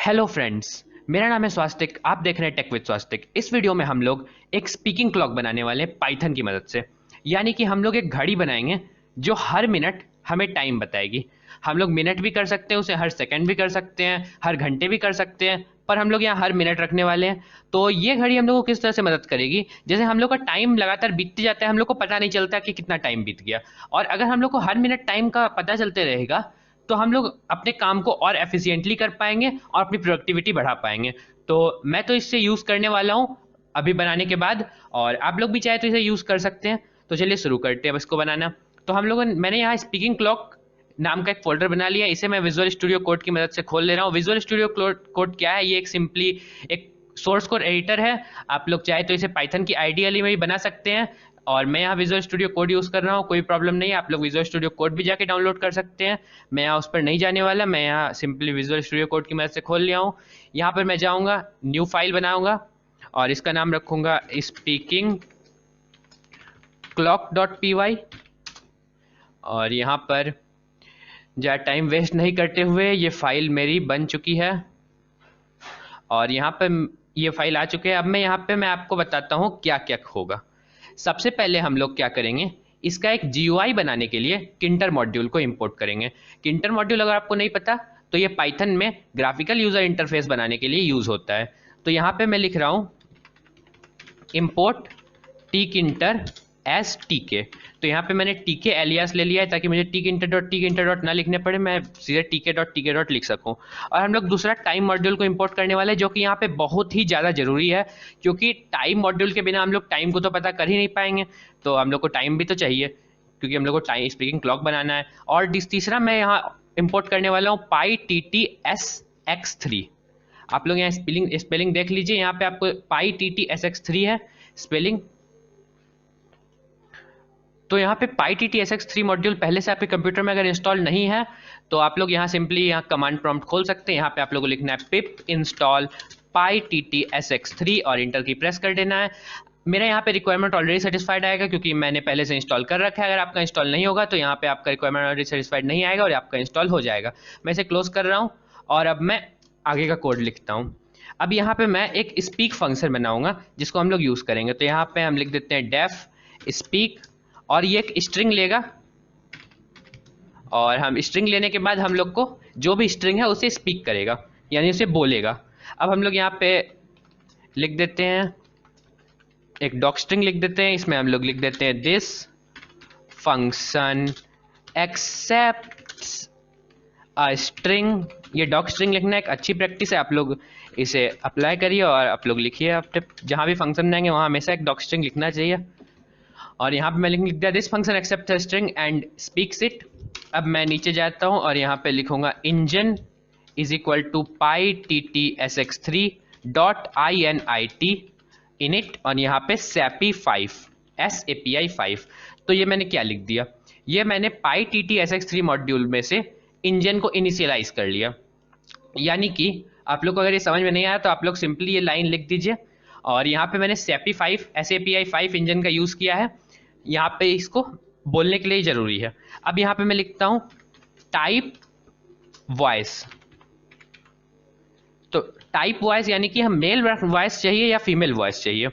Hello friends, मेरा नाम है स्वास्तिक। आप देख रहे हैं टेक विद स्वास्तिक। इस वीडियो में हम लोग एक स्पीकिंग क्लॉक बनाने वाले हैं पाइथन की मदद से। यानी कि हम लोग एक घड़ी बनाएंगे जो हर मिनट हमें टाइम बताएगी। हम लोग मिनट भी कर सकते हैं, उसे हर सेकंड भी कर सकते हैं, हर घंटे भी कर सकते हैं, पर हम लोग यहाँ हर मिनट रखने वाले हैं। तो ये घड़ी हम लोग को किस तरह से मदद करेगी, जैसे हम लोग का टाइम लगातार बीतते जाता है, हम लोग को पता नहीं चलता कि कितना टाइम बीत गया। और अगर हम लोग को हर मिनट टाइम का पता चलते रहेगा तो हम लोग अपने काम को और एफिशिएंटली कर पाएंगे और अपनी प्रोडक्टिविटी बढ़ा पाएंगे। तो मैं तो इससे यूज़ करने वाला हूँ अभी बनाने के बाद, और आप लोग भी चाहे तो इसे यूज़ कर सकते हैं। तो चलिए शुरू करते हैं अब इसको बनाना। तो हम लोगों ने मैंने यहाँ स्पीकिंग क्लॉक नाम का एक फोल्डर बना लिया। इसे मैं विजुअल स्टूडियो कोड की मदद से खोल ले रहा हूँ। विजुअल स्टूडियो कोड क्या है? ये एक सिंपली एक सोर्स कोड एडिटर है। आप लोग चाहे तो इसे पाइथन की आइडियली में भी बना सकते हैं, और मैं यहाँ विजुअल स्टूडियो कोड यूज़ कर रहा हूँ, कोई प्रॉब्लम नहीं है। आप लोग विजुअल स्टूडियो कोड भी जाके डाउनलोड कर सकते हैं। मैं यहाँ उस पर नहीं जाने वाला, मैं यहाँ सिंपली विजुअल स्टूडियो कोड की मदद से खोल लिया हूँ। यहाँ पर मैं जाऊँगा, न्यू फाइल बनाऊँगा और इसका नाम रखूँगा स्पीकिंग clock.py। और यहाँ पर ज़्यादा टाइम वेस्ट नहीं करते हुए ये फाइल मेरी बन चुकी है, और यहाँ पर ये फाइल आ चुके हैं। अब मैं आपको बताता हूँ क्या क्या होगा। सबसे पहले हम लोग क्या करेंगे, इसका एक GUI बनाने के लिए किंटर मॉड्यूल को इंपोर्ट करेंगे। किंटर मॉड्यूल अगर आपको नहीं पता तो ये पाइथन में ग्राफिकल यूजर इंटरफेस बनाने के लिए यूज होता है। तो यहाँ पे मैं लिख रहा हूँ इंपोर्ट tkinter एस tk। तो यहाँ पे मैंने tk एलियास ले लिया है ताकि मुझे tkinter.tkinter. ना लिखने पड़े, मैं सीधे tk.tk. लिख सकूँ। और हम लोग दूसरा टाइम मॉड्यूल को इंपोर्ट करने वाले हैं, जो कि यहाँ पे बहुत ही ज़्यादा जरूरी है, क्योंकि टाइम मॉड्यूल के बिना हम लोग टाइम को तो पता कर ही नहीं पाएंगे। तो हम लोग को टाइम भी तो चाहिए, क्योंकि हम लोग को टाइम स्पीकिंग क्लॉक बनाना है। और तीसरा मैं यहाँ इम्पोर्ट करने वाला हूँ PyTTSX3। आप लोग यहाँ स्पेलिंग देख लीजिए, यहाँ पे आपको PyTTSX3 है स्पेलिंग। तो यहाँ पे PyTTSX3 मॉड्यूल पहले से आपके कंप्यूटर में अगर इंस्टॉल नहीं है तो आप लोग यहाँ सिंपली यहाँ कमांड प्रॉम्प्ट खोल सकते हैं। यहाँ पे आप लोगों को लिखना है पिप इंस्टॉल PyTTSX3 और इंटर की प्रेस कर देना है। मेरा यहाँ पे रिक्वायरमेंट ऑलरेडी सेटिस्फाइड आएगा, क्योंकि मैंने पहले से इंस्टॉल कर रखा है। अगर आपका इंस्टॉल नहीं होगा तो यहाँ पे आपका रिक्वायरमेंट ऑलरेडी सेटिस्फाइड नहीं आएगा और आपका इंस्टॉल हो जाएगा। मैं इसे क्लोज कर रहा हूँ और अब मैं आगे का कोड लिखता हूँ। अब यहाँ पे मैं एक स्पीक फंक्शन बनाऊंगा जिसको हम लोग यूज़ करेंगे। तो यहाँ पे हम लिख देते हैं डेफ स्पीक, और ये एक स्ट्रिंग लेगा, और हम स्ट्रिंग लेने के बाद हम लोग को जो भी स्ट्रिंग है उसे स्पीक करेगा, यानी उसे बोलेगा। अब हम लोग यहाँ पे लिख देते हैं एक डॉक स्ट्रिंग लिख देते हैं। इसमें हम लोग लिख देते हैं this function accepts a string. ये डॉक स्ट्रिंग लिखना एक अच्छी प्रैक्टिस है, आप लोग इसे अप्लाई करिए और आप लोग लिखिए। आप जहाँ भी फंक्शन बनाएंगे वहाँ हमेशा एक डॉक स्ट्रिंग लिखना चाहिए। और यहाँ पे मैं लिख दिया this function accept string and speaks it. अब मैं नीचे जाता हूँ और यहाँ पे लिखूंगा engine is equal to PyTTSX3 dot init init, और यहाँ पे SAPI5 SAPI5। तो ये मैंने क्या लिख दिया, ये मैंने PyTTSX3 मॉड्यूल में से इंजन को इनिशियलाइज कर लिया। यानी कि आप लोग को अगर ये समझ में नहीं आया तो आप लोग सिंपली ये लाइन लिख दीजिए। और यहाँ पे मैंने SAPI5 इंजन का यूज़ किया है, यहाँ पे इसको बोलने के लिए ज़रूरी है। अब यहाँ पे मैं लिखता हूँ टाइप वॉइस। तो टाइप वॉइस यानी कि हम मेल वॉइस चाहिए या फीमेल वॉइस चाहिए।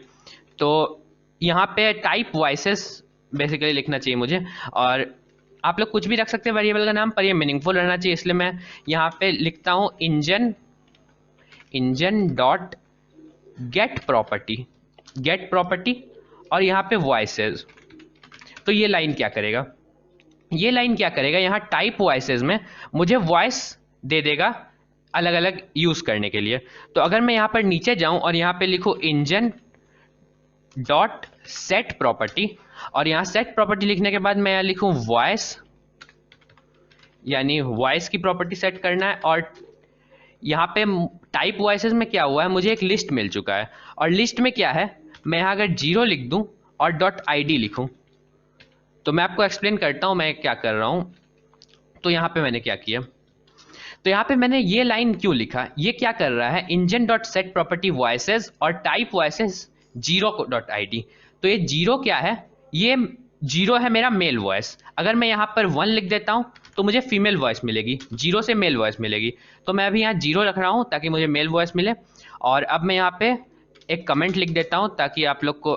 तो यहाँ पे टाइप वॉइसेस बेसिकली लिखना चाहिए मुझे, और आप लोग कुछ भी रख सकते हैं वेरिएबल का नाम, पर ये मीनिंगफुल रहना चाहिए, इसलिए मैं यहाँ पे लिखता हूँ इंजन डॉट गेट प्रॉपर्टी और यहाँ पे वॉइसेस। तो ये लाइन क्या करेगा, यहाँ टाइप वॉइसेस में मुझे वॉइस दे देगा अलग अलग यूज करने के लिए। तो अगर मैं यहाँ पर नीचे जाऊं और यहाँ पे लिखूं इंजन डॉट सेट प्रॉपर्टी, और यहाँ सेट प्रॉपर्टी लिखने के बाद मैं यहाँ लिखूं वॉइस, यानी वॉइस की प्रॉपर्टी सेट करना है। और यहाँ पे टाइप वॉइसेस में क्या हुआ है, मुझे एक लिस्ट मिल चुका है, और लिस्ट में क्या है, मैं यहाँ अगर 0 लिख दूं और .id लिखूं, तो मैं आपको एक्सप्लेन करता हूँ मैं क्या कर रहा हूँ। तो यहाँ पे मैंने क्या किया, तो यहाँ पे मैंने ये लाइन क्यों लिखा, ये क्या कर रहा है, engine dot set property voices और टाइप वॉइसेस 0.id। तो ये 0 क्या है, ये 0 है मेरा मेल वॉइस। अगर मैं यहाँ पर 1 लिख देता हूँ तो मुझे फीमेल वॉइस मिलेगी, 0 से मेल वॉइस मिलेगी। तो मैं अभी यहाँ 0 रख रहा हूँ ताकि मुझे मेल वॉइस मिले। और अब मैं यहाँ पे एक कमेंट लिख देता हूँ ताकि आप लोग को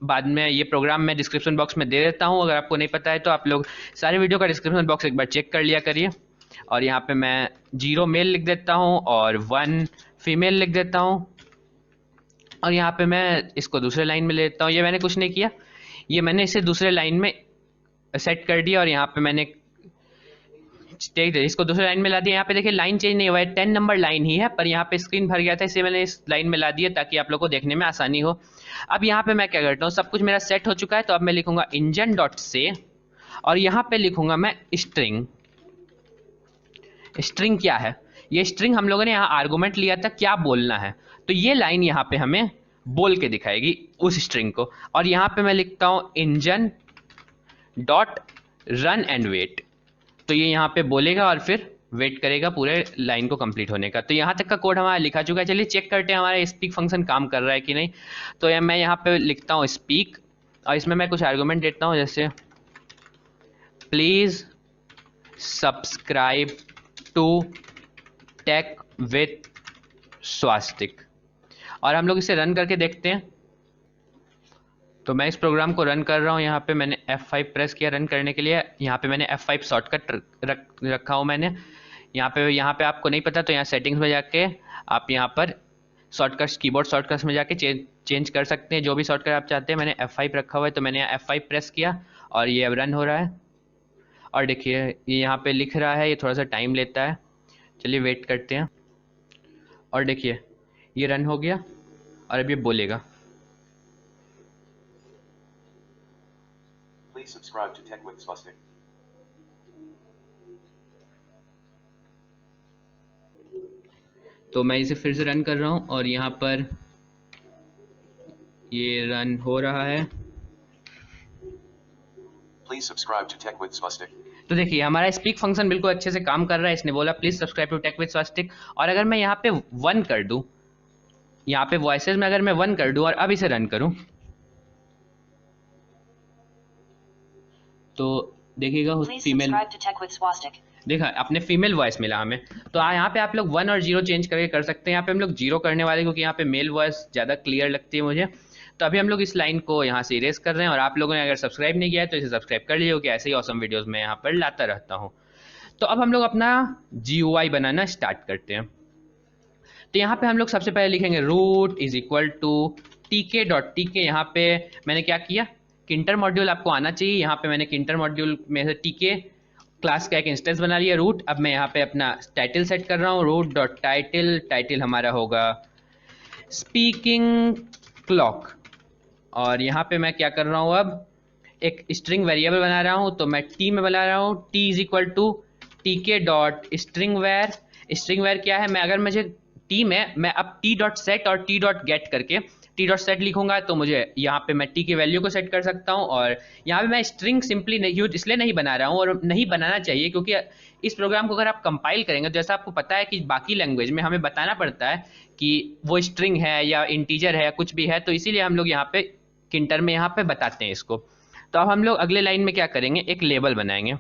बाद में ये प्रोग्राम मैं डिस्क्रिप्शन बॉक्स में दे देता हूँ। अगर आपको नहीं पता है तो आप लोग सारे वीडियो का डिस्क्रिप्शन बॉक्स एक बार चेक कर लिया करिए। और यहाँ पे मैं 0 मेल लिख देता हूँ और 1 फीमेल लिख देता हूँ। और यहाँ पे मैं इसको दूसरे लाइन में ले लेता हूँ। ये मैंने कुछ नहीं किया, ये मैंने इसे दूसरे लाइन में सेट कर दिया। और यहाँ पे मैंने इसको दूसरे लाइन में ला दिया। यहाँ पे देखिए लाइन चेंज नहीं हुआ है, 10 नंबर लाइन ही है, पर यहाँ पे स्क्रीन भर गया था, इसे मैंने इस लाइन में ला दिया ताकि आप लोग को देखने में आसानी हो। अब यहाँ पे मैं क्या करता हूँ, सब कुछ मेरा सेट हो चुका है, तो अब मैं लिखूंगा इंजन डॉट से और यहाँ पे लिखूंगा मैं स्ट्रिंग। स्ट्रिंग क्या है, ये स्ट्रिंग हम लोगों ने यहाँ आर्गुमेंट लिया था क्या बोलना है, तो ये लाइन यहाँ पे हमें बोल के दिखाएगी उस स्ट्रिंग को। और यहाँ पे मैं लिखता हूँ engine dot run and wait, तो ये यहाँ पे बोलेगा और फिर वेट करेगा पूरे लाइन को कंप्लीट होने का। तो यहाँ तक का कोड हमारा लिखा चुका है। चलिए चेक करते हैं हमारा स्पीक फंक्शन काम कर रहा है कि नहीं। तो मैं यहाँ पे लिखता हूँ स्पीक और इसमें मैं कुछ आर्गुमेंट देता हूँ, जैसे please subscribe to Tech with Swastik. और हम लोग इसे रन करके देखते हैं। तो मैं इस प्रोग्राम को रन कर रहा हूँ। यहाँ पे मैंने F5 प्रेस किया रन करने के लिए। यहाँ पे मैंने F5 शॉर्टकट रखा हूँ मैंने। यहाँ पे आपको नहीं पता तो यहाँ सेटिंग्स में जाके आप यहाँ पर शॉर्टकट्स, कीबोर्ड शॉर्टकट्स में जाके चेंज कर सकते हैं जो भी शॉर्टकट आप चाहते हैं। मैंने F5 रखा हुआ है तो मैंने यहाँ F5 प्रेस किया और ये अब रन हो रहा है। और देखिए ये यहाँ पे लिख रहा है, ये थोड़ा सा टाइम लेता है, चलिए वेट करते हैं। और देखिए ये रन हो गया और अब ये बोलेगा Subscribe to Tech with Swastik. तो मैं इसे फिर से रन कर रहा हूँ और यहाँ पर ये रन हो रहा है। Please subscribe to Tech with Swastik. तो देखिए हमारा स्पीक फंक्शन बिल्कुल अच्छे से काम कर रहा है। इसने बोला please subscribe to Tech with Swastik. और अगर मैं यहाँ पे 1 कर दूं, यहाँ पे वॉइसेस में अगर मैं 1 कर दूं और अब इसे रन करूं तो देखिएगा फीमेल, देखा आपने फीमेल वॉइस मिला हमें। तो यहाँ पे आप लोग 1 और 0 चेंज करके कर सकते हैं। यहाँ पे हम लोग 0 करने वाले क्योंकि यहाँ पे मेल वॉइस ज़्यादा क्लियर लगती है मुझे। तो अभी हम लोग इस लाइन को यहाँ से इरेज कर रहे हैं। और आप लोगों ने अगर सब्सक्राइब नहीं किया है तो इसे सब्सक्राइब कर लीजिए क्योंकि ऐसे ही ऑसम वीडियोज़ मैं यहाँ पर लाता रहता हूँ। तो अब हम लोग अपना GUI बनाना स्टार्ट करते हैं। तो यहाँ पे हम लोग सबसे पहले लिखेंगे root is equal to tk.tk। यहाँ पे मैंने क्या किया, किंटर मॉड्यूल आपको आना चाहिए। यहाँ पे मैंने किंटर मॉड्यूल में से tk क्लास का एक इंस्टेंस बना लिया रूट। अब मैं यहाँ पे अपना टाइटल सेट कर रहा हूँ रूट डॉट टाइटल। टाइटल हमारा होगा स्पीकिंग क्लॉक। और यहाँ पे मैं क्या कर रहा हूँ, अब एक स्ट्रिंग वेरिएबल बना रहा हूँ। तो मैं टी में बना रहा हूँ t is equal to tk dot string var. String var क्या है, मैं अगर मुझे टी में मैं अब टी डॉट सेट और टी डॉट गेट करके टी डॉट सेट लिखूंगा तो मुझे यहाँ पे मैं टी की वैल्यू को सेट कर सकता हूँ। और यहाँ पे मैं स्ट्रिंग सिंपली नहीं यूज इसलिए नहीं बना रहा हूँ और नहीं बनाना चाहिए क्योंकि इस प्रोग्राम को अगर आप कंपाइल करेंगे तो जैसा आपको पता है कि बाकी लैंग्वेज में हमें बताना पड़ता है कि वो स्ट्रिंग है या इंटीजर है या कुछ भी है, तो इसीलिए हम लोग यहाँ पे किंटर में यहाँ पे बताते हैं इसको। तो अब हम लोग अगले लाइन में क्या करेंगे, एक लेबल बनाएंगे।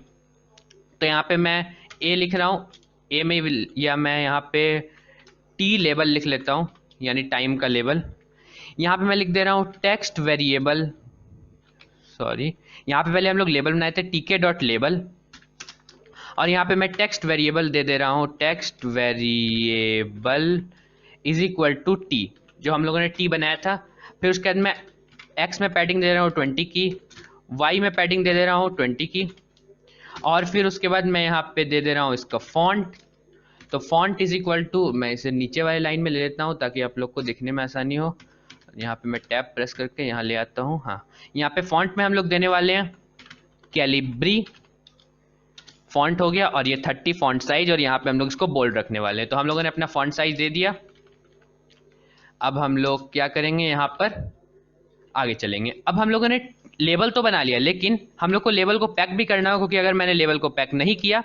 तो यहाँ पे मैं ए लिख रहा हूँ, ए में या मैं यहाँ पे टी लेबल लिख लेता हूँ यानी टाइम का लेबल। यहाँ पे मैं लिख दे रहा हूँ टेक्स्ट वेरिएबल, सॉरी यहाँ पे पहले हम लोग लेबल बनाए थे टीके डॉट लेबल। और यहाँ पे मैं टेक्स्ट वेरिएबल दे रहा हूँ text variable is equal to t, जो हम लोगों ने टी बनाया था। फिर उसके बाद मैं एक्स में पैडिंग दे रहा हूँ 20 की, वाई में पैडिंग दे रहा हूँ 20 की। और फिर उसके बाद मैं यहाँ पे दे रहा हूँ इसका फॉन्ट। तो फॉन्ट इज इक्वल टू, मैं इसे नीचे वाली लाइन में ले लेता हूँ ताकि आप लोग को दिखने में आसानी हो। यहाँ पे मैं टैब प्रेस करके यहाँ ले आता हूँ। हाँ, यहाँ पे फॉन्ट में हम लोग देने वाले हैं कैलिब्री फॉन्ट हो गया और ये 30 फॉन्ट साइज, और यहाँ पे हम लोग इसको बोल्ड रखने वाले हैं। तो हम लोगों ने अपना फॉन्ट साइज दे दिया। अब हम लोग क्या करेंगे, यहाँ पर आगे चलेंगे। अब हम लोगों ने लेबल तो बना लिया लेकिन हम लोग को लेबल को पैक भी करना होगा क्योंकि अगर मैंने लेबल को पैक नहीं किया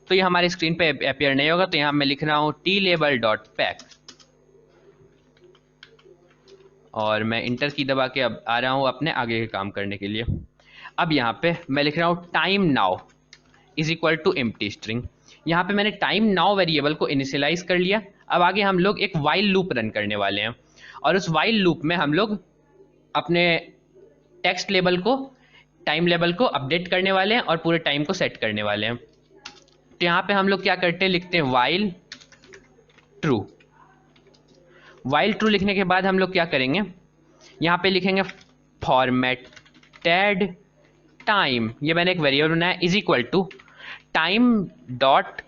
तो ये हमारे स्क्रीन पे अपीयर नहीं होगा। तो यहाँ मैं लिख रहा हूँ टी लेबल डॉट पैक और मैं इंटर की दबा के अब आ रहा हूँ अपने आगे के काम करने के लिए। अब यहाँ पे मैं लिख रहा हूँ time now is equal to empty string. यहाँ पे मैंने टाइम नाउ वेरिएबल को इनिशियलाइज कर लिया। अब आगे हम लोग एक वाइल लूप रन करने वाले हैं और उस वाइल लूप में हम लोग अपने टेक्स्ट लेबल को, टाइम लेबल को अपडेट करने वाले हैं और पूरे टाइम को सेट करने वाले हैं। तो यहाँ पे हम लोग क्या करते हैं, लिखते हैं वाइल ट्रू। वाइल ट्रू लिखने के बाद हम लोग क्या करेंगे, यहाँ पे लिखेंगे फॉर्मेटेड टाइम, ये मैंने एक वेरिएबल बनाया, is equal to time dot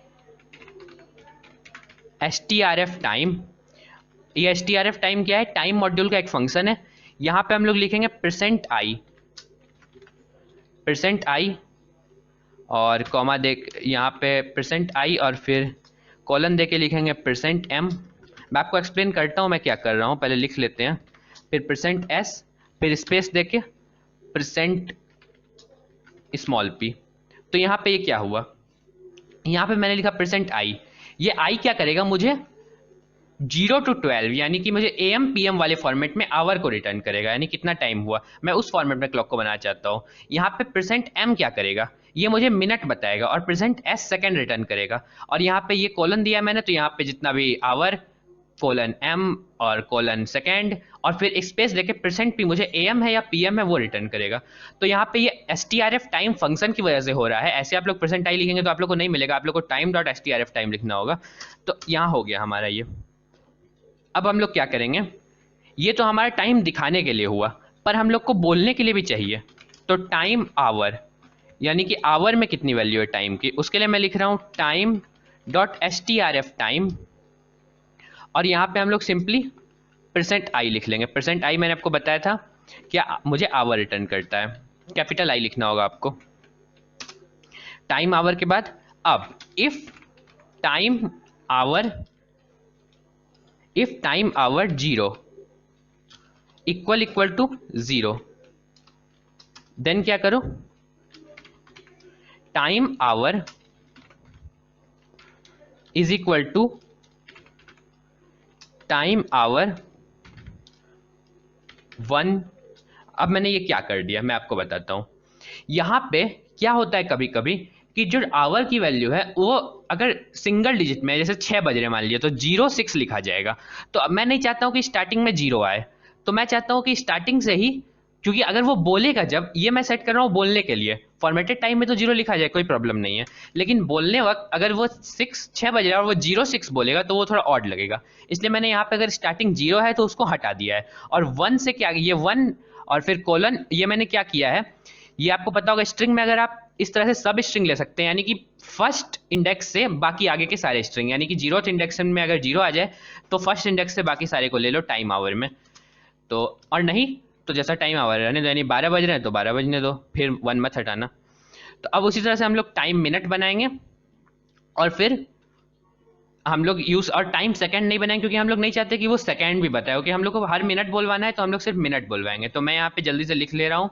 strf time. ये strf टाइम क्या है, टाइम मॉड्यूल का एक फंक्शन है। यहाँ पे हम लोग लिखेंगे परसेंट आई और कॉमा दे, यहाँ पे परसेंट आई और फिर कॉलन दे के लिखेंगे परसेंट एम। मैं आपको एक्सप्लेन करता हूँ मैं क्या कर रहा हूँ, पहले लिख लेते हैं। फिर परसेंट एस, फिर स्पेस दे के परसेंट स्मॉल पी। तो यहाँ पे ये क्या हुआ, यहाँ पे मैंने लिखा परसेंट आई। ये आई क्या करेगा, मुझे 0 to 12 यानी कि मुझे AM PM वाले फॉर्मेट में आवर को रिटर्न करेगा, यानी कितना टाइम हुआ। मैं उस फॉर्मेट में क्लॉक को बनाना चाहता हूँ। यहाँ पे परसेंट एम क्या करेगा, ये मुझे मिनट बताएगा और परसेंट एस सेकेंड रिटर्न करेगा। और यहाँ पे ये कॉलन दिया मैंने, तो यहाँ पे जितना भी आवर कोलन एम और कोलन सेकेंड और फिर स्पेस देके परसेंट पी मुझे AM है या PM है वो रिटर्न करेगा। तो यहाँ पे ये strf टाइम फंक्शन की वजह से हो रहा है। ऐसे आप लोग परसेंट आई लिखेंगे तो आप लोग को नहीं मिलेगा, आप लोग को टाइम डॉट strf टाइम लिखना होगा। तो यहाँ हो गया हमारा ये। अब हम लोग क्या करेंगे, ये तो हमारा टाइम दिखाने के लिए हुआ, पर हम लोग को बोलने के लिए भी चाहिए। तो टाइम आवर, यानी कि आवर में कितनी वैल्यू है टाइम की, उसके लिए मैं लिख रहा हूँ टाइम डॉट strf टाइम और यहाँ पे हम लोग सिंपली परसेंट आई लिख लेंगे। परसेंट आई मैंने आपको बताया था क्या मुझे आवर रिटर्न करता है, कैपिटल आई लिखना होगा आपको। टाइम आवर के बाद अब if time hour 0 equal to 0, then क्या करो, time hour is equal to time hour 1। अब मैंने ये क्या कर दिया मैं आपको बताता हूं। यहां पे क्या होता है कभी कभी कि जो आवर की वैल्यू है वो अगर सिंगल डिजिट में, जैसे 6 बज रहे मान लिया, तो 06 लिखा जाएगा। तो अब मैं नहीं चाहता हूं कि स्टार्टिंग में 0 आए, तो मैं चाहता हूं कि स्टार्टिंग से ही, क्योंकि अगर वो बोलेगा, जब ये मैं सेट कर रहा हूँ बोलने के लिए, फॉर्मेटेड टाइम में तो 0 लिखा जाए कोई प्रॉब्लम नहीं है, लेकिन बोलने वक्त अगर वो 6 बज रहा है और वो 06 बोलेगा तो वो थोड़ा ऑड लगेगा। इसलिए मैंने यहाँ पे अगर स्टार्टिंग 0 है तो उसको हटा दिया है और 1 से क्या, ये 1 और फिर कोलन, ये मैंने क्या किया है, ये आपको पता होगा स्ट्रिंग में अगर आप इस तरह से सब स्ट्रिंग ले सकते हैं, यानी कि फर्स्ट इंडेक्स से बाकी आगे के सारे स्ट्रिंग, यानी कि 0th इंडेक्स में अगर 0 आ जाए तो फर्स्ट इंडेक्स से बाकी सारे को ले लो टाइम आवर में। तो और नहीं तो जैसा टाइम आवर रहने दो, यानी 12 बज रहे हैं तो 12 बजने दो, फिर 1 मत हटाना। तो अब उसी तरह से हम लोग टाइम मिनट बनाएंगे और फिर हम लोग यूज, और टाइम सेकंड नहीं बनाएंगे क्योंकि हम लोग नहीं चाहते कि वो सेकंड भी बताए, क्योंकि हम लोग को हर मिनट बोलवाना है तो हम लोग सिर्फ मिनट बोलवाएंगे। तो मैं यहाँ पे जल्दी से लिख ले रहा हूँ।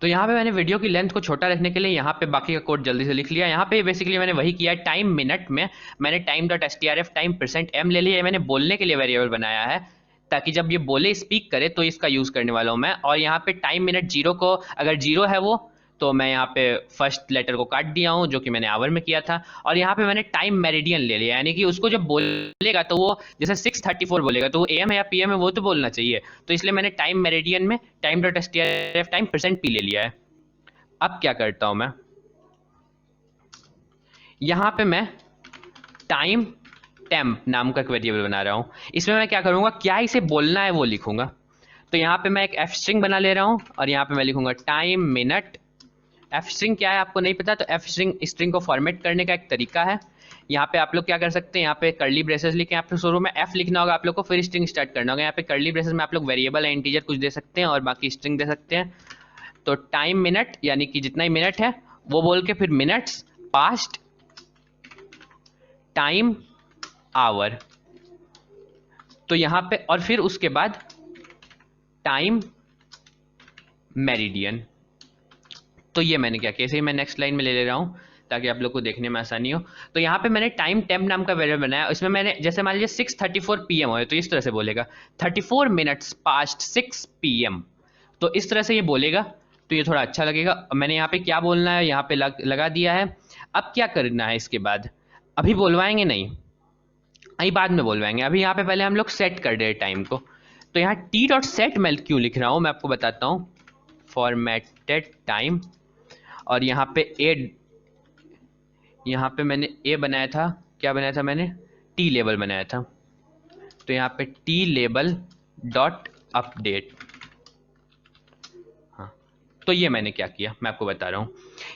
तो यहाँ पे मैंने वीडियो की लेंथ को छोटा रखने के लिए यहाँ पे बाकी का कोड जल्दी से लिख लिया। यहाँ पे बेसिकली मैंने वही किया, टाइम मिनट में मैंने time dot strf time percent M ले लिया, मैंने बोलने के लिए वेरिएबल बनाया है ताकि जब ये बोले स्पीक करे तो इसका यूज करने वाला हूँ मैं। और यहाँ पे टाइम मिनट 0 को, अगर 0 है वो, तो मैं यहाँ पे फर्स्ट लेटर को काट दिया हूँ जो कि मैंने आवर में किया था। और यहाँ पे मैंने टाइम मेरिडियन ले लिया, यानी कि उसको जब बोलेगा तो वो जैसे 6:34 बोलेगा तो वो AM है या PM है वो तो बोलना चाहिए, तो इसलिए मैंने टाइम मेरिडियन में time dot strf time percent P ले लिया है। अब क्या करता हूँ मैं, यहाँ पे मैं टाइम टेम्प नाम का एक वेरिएबल बना रहा हूँ। इसमें मैं क्या करूँगा, क्या इसे बोलना है वो लिखूंगा। तो यहाँ पे मैं एक f स्ट्रिंग बना ले रहा हूँ और यहाँ पे मैं लिखूंगा टाइम मिनट। f स्ट्रिंग क्या है आपको नहीं पता, तो f स्ट्रिंग को फॉर्मेट करने का एक तरीका है। यहाँ पे आप लोग क्या कर सकते हैं, यहाँ पे कर्ली ब्रेसेस लिखे, यहाँ पे शुरू में f लिखना होगा आप लोग को, फिर स्ट्रिंग स्टार्ट करना होगा। यहाँ पे कर्ली ब्रेसेस में आप लोग वेरिएबल या इंटीजर कुछ दे सकते हैं और बाकी स्ट्रिंग दे सकते हैं। तो टाइम मिनट यानी कि जितना ही मिनट है वो बोल के फिर मिनट्स पास्ट टाइम आवर, तो यहाँ पे, और फिर उसके बाद टाइम मेरिडियन। तो ये मैंने क्या किया, इसे मैं नेक्स्ट लाइन में ले रहा हूँ ताकि आप लोग को देखने में आसानी हो। तो यहाँ पे मैंने टाइम टेम्प नाम का वेरिएबल बनाया, इसमें मैंने जैसे मान लीजिए 6:34 PM हो तो इस तरह से बोलेगा 34 मिनट्स पास्ट 6 PM, तो इस तरह से ये बोलेगा। तो ये थोड़ा अच्छा लगेगा। मैंने यहाँ पे क्या बोलना है यहाँ पे लगा दिया है। अब क्या करना है इसके बाद, अभी बोलवाएंगे नहीं, अभी बाद में बोलवाएंगे। अभी यहाँ पे पहले हम लोग सेट कर दे टाइम को। तो यहाँ टी डॉट सेट मैं क्यों लिख रहा हूँ मैं आपको बताता हूँ। फॉर्मेटेड टाइम, और यहाँ पे यहाँ पे मैंने ए बनाया था, क्या बनाया था मैंने, टी लेबल बनाया था। तो यहाँ पे टी लेबल डॉट अपडेट। हाँ, तो ये मैंने क्या किया मैं आपको बता रहा हूँ।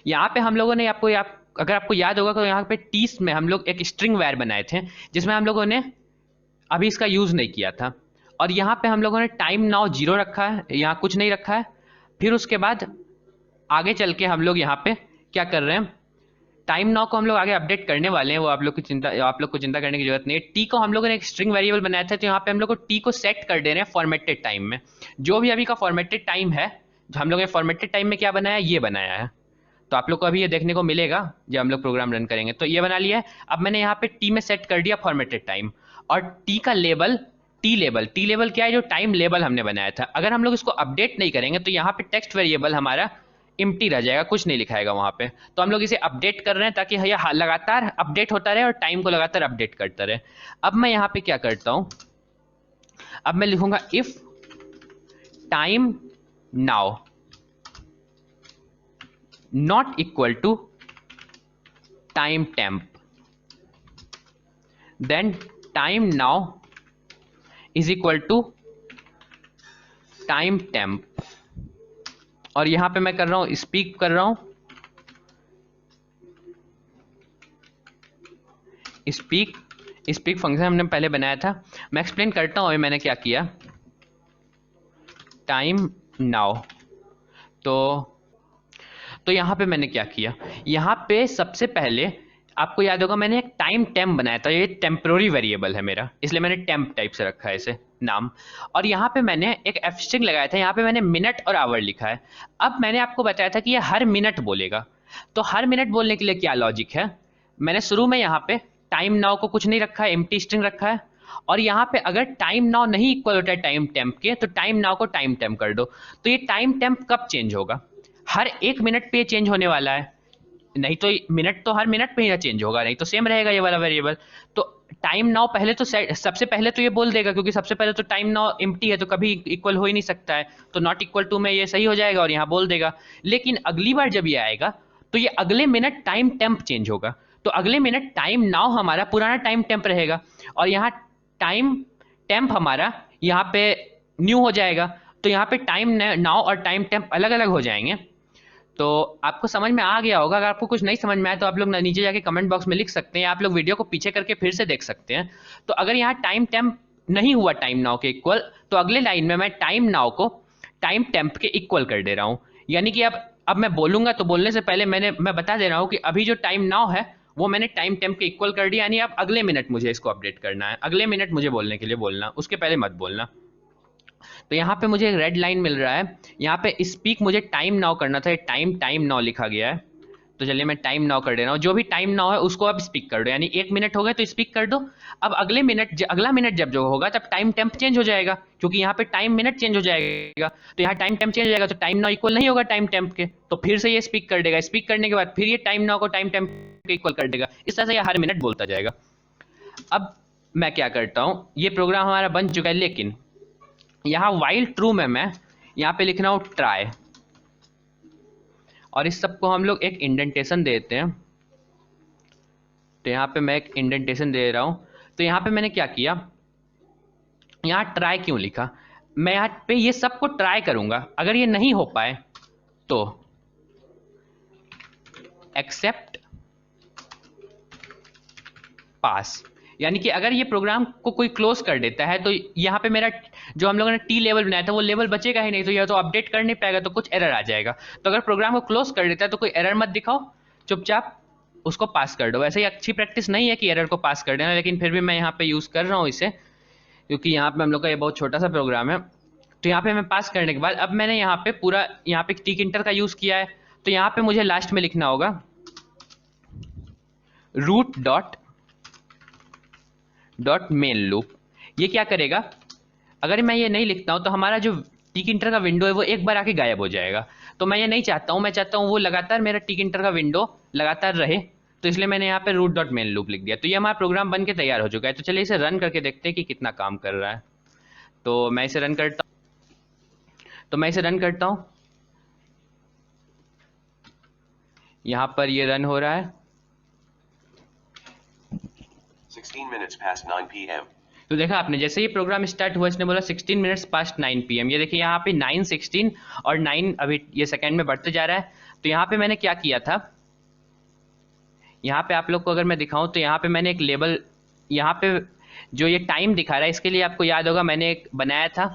यहाँ पे हम लोगों ने अगर आपको याद होगा तो यहाँ पे टीस में हम लोग एक स्ट्रिंग वैर बनाए थे, जिसमें हम लोगों ने अभी इसका यूज नहीं किया था। और यहाँ पे हम लोगों ने टाइम नाउ 0 रखा है, यहाँ कुछ नहीं रखा है। फिर उसके बाद आगे चल के हम लोग यहाँ पे क्या कर रहे हैं, टाइम नाउ को हम लोग आगे अपडेट करने वाले हैं, वो आप लोग को चिंता करने की जरूरत नहीं है। टी को हम लोगों ने एक स्ट्रिंग वेरिएबल बनाया था, तो यहाँ पे हम लोग को टी को सेट कर दे रहे हैं फॉर्मेटेड टाइम में। जो भी अभी का फॉर्मेटेड टाइम है, जो हम लोग ने फॉर्मेटेड टाइम में क्या बनाया है, ये बनाया है। तो आप लोग को अभी ये देखने को मिलेगा जब हम लोग प्रोग्राम रन करेंगे। तो ये बना लिया है। अब मैंने यहाँ पे टी में सेट कर दिया फॉर्मेटेड टाइम, और टी का लेबल टी लेबल क्या है, जो टाइम लेबल हमने बनाया था। अगर हम लोग इसको अपडेट नहीं करेंगे तो यहाँ पे टेक्स्ट वेरिएबल हमारा एम्प्टी रह जाएगा, कुछ नहीं लिखाएगा वहां पे। तो हम लोग इसे अपडेट कर रहे हैं ताकि यह लगातार अपडेट होता रहे और टाइम को लगातार अपडेट करता रहे। अब मैं यहाँ पे क्या करता हूँ, अब मैं लिखूंगा if time now not equal to time temp, then time now is equal to time temp. और यहां पे मैं कर रहा हूं, स्पीक कर रहा हूं, स्पीक फंक्शन हमने पहले बनाया था। मैं एक्सप्लेन करता हूं अभी मैंने क्या किया। टाइम नाउ, तो यहां पे मैंने क्या किया, यहां पे सबसे पहले आपको याद होगा मैंने एक टाइम टेम्प बनाया था। ये टेम्पोररी वेरिएबल है मेरा, इसलिए मैंने टेम्प टाइप से रखा है इसे नाम। और यहाँ पे मैंने एक एफ स्ट्रिंग लगाया था, यहाँ पे मैंने मिनट और आवर लिखा है। अब मैंने आपको बताया था कि ये हर मिनट बोलेगा, तो हर मिनट बोलने के लिए क्या लॉजिक है, मैंने शुरू में यहाँ पे टाइम नाउ को कुछ नहीं रखा है, एम्प्टी स्ट्रिंग रखा है। और यहाँ पे अगर टाइम नाउ नहीं इक्वल होता है टाइम टेम्प के, तो टाइम नाउ को टाइम टेम्प कर दो। तो ये टाइम टेम्प कब चेंज होगा, हर 1 मिनट पे चेंज होने वाला है। नहीं तो मिनट तो हर मिनट पे ही चेंज होगा, नहीं तो सेम रहेगा ये वाला वेरिएबल। तो टाइम नाउ पहले तो सबसे पहले तो ये बोल देगा, क्योंकि सबसे पहले तो टाइम नाउ एम्प्टी है, तो कभी इक्वल हो ही नहीं सकता है। तो नॉट इक्वल टू में ये सही हो जाएगा और यहाँ बोल देगा। लेकिन अगली बार जब ये आएगा तो ये अगले मिनट टाइम टेम्प चेंज होगा। तो अगले मिनट टाइम नाउ हमारा पुराना टाइम टेम्प रहेगा, और यहाँ टाइम टेम्प हमारा यहाँ पे न्यू हो जाएगा। तो यहाँ पे टाइम नाउ और टाइम टेम्प अलग अलग हो जाएंगे। तो आपको समझ में आ गया होगा। अगर आपको कुछ नहीं समझ में आया तो आप लोग नीचे जाके कमेंट बॉक्स में लिख सकते हैं, आप लोग वीडियो को पीछे करके फिर से देख सकते हैं। तो अगर यहाँ टाइम टेम्प नहीं हुआ टाइम नाउ के इक्वल, तो अगले लाइन में मैं टाइम नाउ को टाइम टेम्प के इक्वल कर दे रहा हूँ। यानी कि अब मैं बोलूंगा तो बोलने से पहले मैं बता दे रहा हूँ कि अभी जो टाइम नाउ है वो मैंने टाइम टेम्प के इक्वल कर दिया। यानी अब अगले मिनट मुझे इसको अपडेट करना है, अगले मिनट मुझे बोलने के लिए बोलना, उसके पहले मत बोलना। तो यहाँ पे मुझे एक रेड लाइन मिल रहा है, यहाँ पे स्पीक मुझे टाइम नाउ करना था, टाइम नाउ लिखा गया है। तो चलिए मैं टाइम नाउ कर दे रहा हूँ। जो भी टाइम नाउ है उसको अब स्पीक कर दो, यानी 1 मिनट हो गए तो स्पीक कर दो। अब अगला मिनट जब जो होगा तब टाइम टेम्प चेंज हो जाएगा, क्योंकि यहाँ पे टाइम मिनट चेंज हो जाएगा। तो यहाँ टाइम टेम्प चेंज हो जाएगा तो टाइम नाउ इक्वल नहीं होगा टाइम टेम्प के, तो फिर से ये स्पीक कर देगा। स्पीक करने के बाद फिर ये टाइम नाउ को टाइम टेम्प के इक्वल कर देगा। इस तरह से ये हर मिनट बोलता जाएगा। अब मैं क्या करता हूँ, ये प्रोग्राम हमारा बन चुका है, लेकिन यहाँ वाइल ट्रू में मैं यहाँ पे लिख रहा हूँ ट्राई, और इस सबको हम लोग एक इंडेंटेशन देते हैं। तो यहाँ पे मैं एक इंडेंटेशन दे रहा हूँ। तो यहाँ पे मैंने क्या किया, यहाँ ट्राई क्यों लिखा, मैं यहाँ पे ये सबको ट्राई करूंगा। अगर ये नहीं हो पाए तो एक्सेप्ट पास, यानी कि अगर ये प्रोग्राम को कोई क्लोज कर देता है तो यहाँ पे मेरा जो हम लोगों ने टी लेवल बनाया था वो लेवल बचेगा ही नहीं, तो यह तो अपडेट कर नहीं पाएगा, तो कुछ एरर आ जाएगा। तो अगर प्रोग्राम को क्लोज कर देता है तो कोई एरर मत दिखाओ, चुपचाप उसको पास कर दो। वैसे ही अच्छी प्रैक्टिस नहीं है कि एरर को पास कर देना, लेकिन फिर भी मैं यहाँ पे यूज कर रहा हूँ इसे, क्योंकि यहाँ पे हम लोग का ये बहुत छोटा सा प्रोग्राम है। तो यहाँ पे मैं पास करने के बाद अब मैंने यहाँ पे पूरा यहाँ पे टिक इंटर का यूज किया है। तो यहाँ पे मुझे लास्ट में लिखना होगा रूट डॉट मेन लूप। ये क्या करेगा, अगर मैं ये नहीं लिखता हूं तो हमारा जो टिक इंटर का विंडो है वो एक बार आके गायब हो जाएगा। तो मैं ये नहीं चाहता हूँ, मैं चाहता हूँ वो लगातार मेरा टिक इंटर का विंडो लगातार रहे। तो इसलिए मैंने यहाँ पे रूट डॉट मेन लूप लिख दिया। तो ये हमारा प्रोग्राम बन के तैयार हो चुका है। तो चलिए इसे रन करके देखते हैं कि कितना काम कर रहा है। तो मैं इसे रन करता हूँ। यहाँ पर ये रन हो रहा है। 16 minutes past 9 p.m. तो देखा आपने, जैसे ही प्रोग्राम स्टार्ट हुआ इसने बोला 16 मिनट्स पास्ट 9 PM। ये देखिए यहाँ पे 9:16 और 9 अभी ये सेकंड में बढ़ते जा रहा है। तो यहाँ पे मैंने क्या किया था, यहाँ पे आप लोग को अगर मैं दिखाऊं तो यहाँ पे मैंने एक लेबल, यहाँ पे जो ये टाइम दिखा रहा है इसके लिए आपको याद होगा मैंने एक बनाया था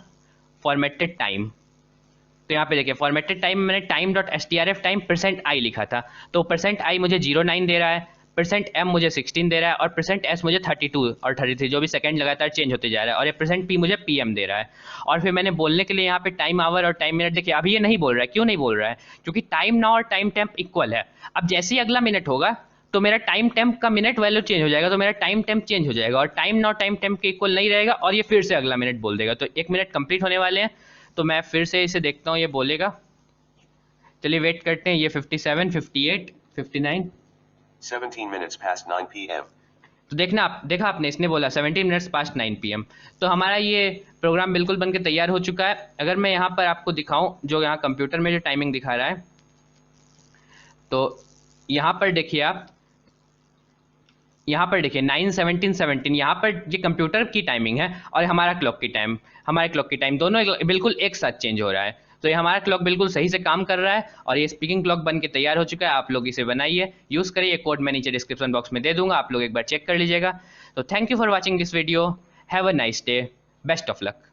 फॉर्मेटेड टाइम। तो यहाँ पे देखिए फॉर्मेटेड टाइम में मैंने time dot strf time %i लिखा था। तो %i मुझे 09 दे रहा है, %m मुझे 16 दे रहा है और %s मुझे 32 और 33 जो भी सेकंड लगातार चेंज होते जा रहा है, और ये %p मुझे pm दे रहा है। और फिर मैंने बोलने के लिए यहाँ पे टाइम आवर और टाइम मिनट, देखिए अभी ये नहीं बोल रहा है। क्यों नहीं बोल रहा है? क्योंकि टाइम नाउ और टाइम टेम्प इक्वल है। अब जैसे ही अगला मिनट होगा तो मेरा टाइम टेम्प का मिनट वैल्यू चेंज हो जाएगा, तो मेरा टाइम टेम्प चेंज हो जाएगा और टाइम नाउ टाइम टेम्प के इक्वल नहीं रहेगा और ये फिर से अगला मिनट बोल देगा। तो 1 मिनट कंप्लीट होने वाले हैं। तो मैं फिर से इसे देखता हूँ ये बोलेगा। चलिए वेट करते हैं। ये 57, 58, 59। 17 minutes past 9 p.m. तो देखा आपने, इसने बोला 17 मिनट्स पास्ट 9 PM। तो हमारा ये प्रोग्राम बिल्कुल बनके तैयार हो चुका है। अगर मैं यहाँ पर आपको दिखाऊं, जो यहाँ कंप्यूटर में जो टाइमिंग दिखा रहा है, तो यहाँ पर देखिए आप, यहाँ पर देखिए 9:17, यहाँ पर ये कंप्यूटर की टाइमिंग है और हमारे क्लॉक की टाइम दोनों बिल्कुल एक साथ चेंज हो रहा है। तो ये हमारा क्लॉक बिल्कुल सही से काम कर रहा है और ये स्पीकिंग क्लॉक बन के तैयार हो चुका है। आप लोग इसे बनाइए, यूज़ करिए। कोड मैं नीचे डिस्क्रिप्शन बॉक्स में दे दूंगा, आप लोग एक बार चेक कर लीजिएगा। तो thank you for watching this video. Have a nice day. Best of luck.